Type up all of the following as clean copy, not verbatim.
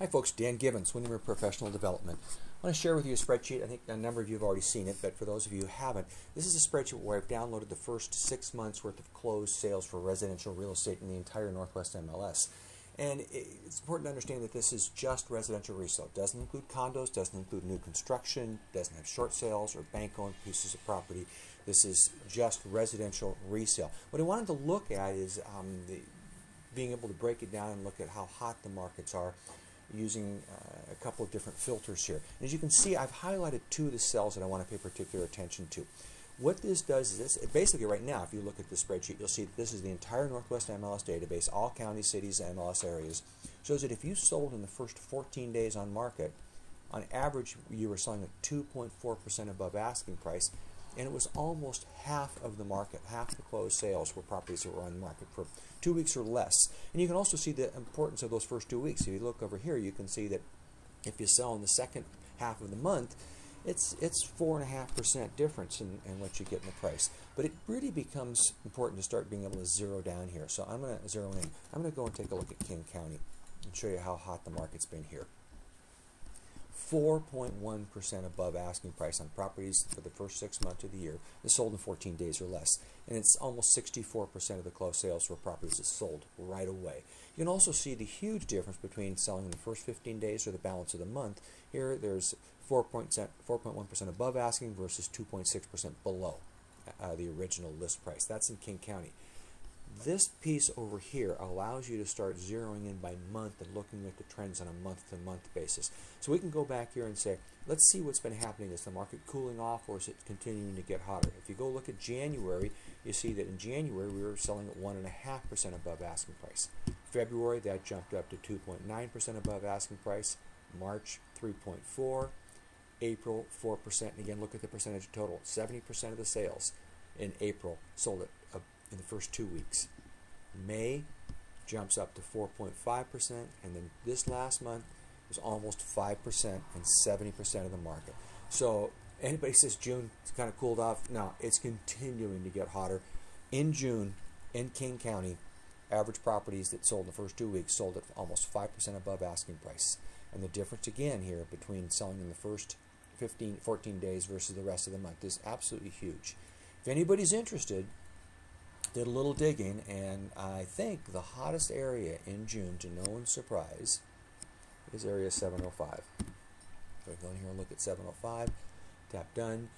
Hi folks, Dan Gibbons, Windermere Professional Development. I want to share with you a spreadsheet. I think a number of you have already seen it, but for those of you who haven't, this is a spreadsheet where I've downloaded the first 6 months worth of closed sales for residential real estate in the entire Northwest MLS. And it's important to understand that this is just residential resale. It doesn't include condos, doesn't include new construction, doesn't have short sales or bank-owned pieces of property. This is just residential resale. What I wanted to look at is being able to break it down and look at how hot the markets are using a couple of different filters here. And as you can see, I've highlighted two of the cells that I want to pay particular attention to. What this does is this, basically right now, if you look at the spreadsheet, you'll see that this is the entire Northwest MLS database, all counties, cities, MLS areas. Shows that if you sold in the first 14 days on market, on average you were selling at 2.4% above asking price, and it was almost half of the market, half the closed sales were properties that were on the market for 2 weeks or less. And you can also see the importance of those first 2 weeks. If you look over here, you can see that if you sell in the second half of the month, it's 4.5% difference in what you get in the price. But it really becomes important to start being able to zero down here. So I'm going to zero in. I'm going to go and take a look at King County and show you how hot the market's been here. 4.1% above asking price on properties for the first 6 months of the year. It's sold in 14 days or less. And it's almost 64% of the closed sales for properties that sold right away. You can also see the huge difference between selling in the first 15 days or the balance of the month. Here there's 4.1% above asking versus 2.6% below the original list price. That's in King County. This piece over here allows you to start zeroing in by month and looking at the trends on a month-to-month basis. So we can go back here and say, let's see what's been happening. Is the market cooling off or is it continuing to get hotter? If you go look at January, you see that in January we were selling at 1.5% above asking price. February, that jumped up to 2.9% above asking price. March, 3.4%. April, 4%. And again, look at the percentage total. 70% of the sales in April sold at in the first 2 weeks. May jumps up to 4.5%, and then this last month was almost 5% and 70% of the market. So anybody says June kind of cooled off, no, it's continuing to get hotter. In June, in King County, average properties that sold in the first 2 weeks sold at almost 5% above asking price. And the difference again here between selling in the first 14 days versus the rest of the month is absolutely huge. If anybody's interested, did a little digging, and I think the hottest area in June, to no one's surprise, is area 705. So go in here and look at 705, tap done.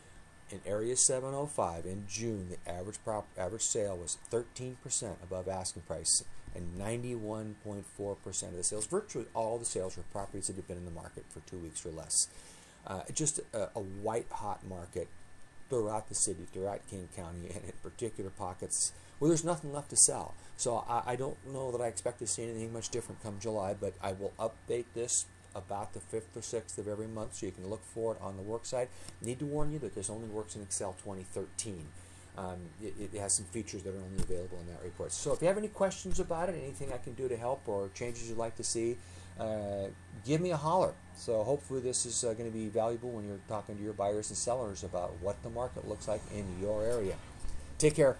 In area 705 in June, the average sale was 13% above asking price, and 91.4% of the sales, virtually all the sales, were properties that had been in the market for 2 weeks or less. Just a white hot market throughout the city, throughout King County, and in particular pockets where there's nothing left to sell. So I don't know that I expect to see anything much different come July, but I will update this about the 5th or 6th of every month, so you can look for it on the work site. Need to warn you that this only works in Excel 2013. It has some features that are only available in that report. So if you have any questions about it, anything I can do to help, or changes you'd like to see, give me a holler. So hopefully this is going to be valuable when you're talking to your buyers and sellers about what the market looks like in your area. Take care.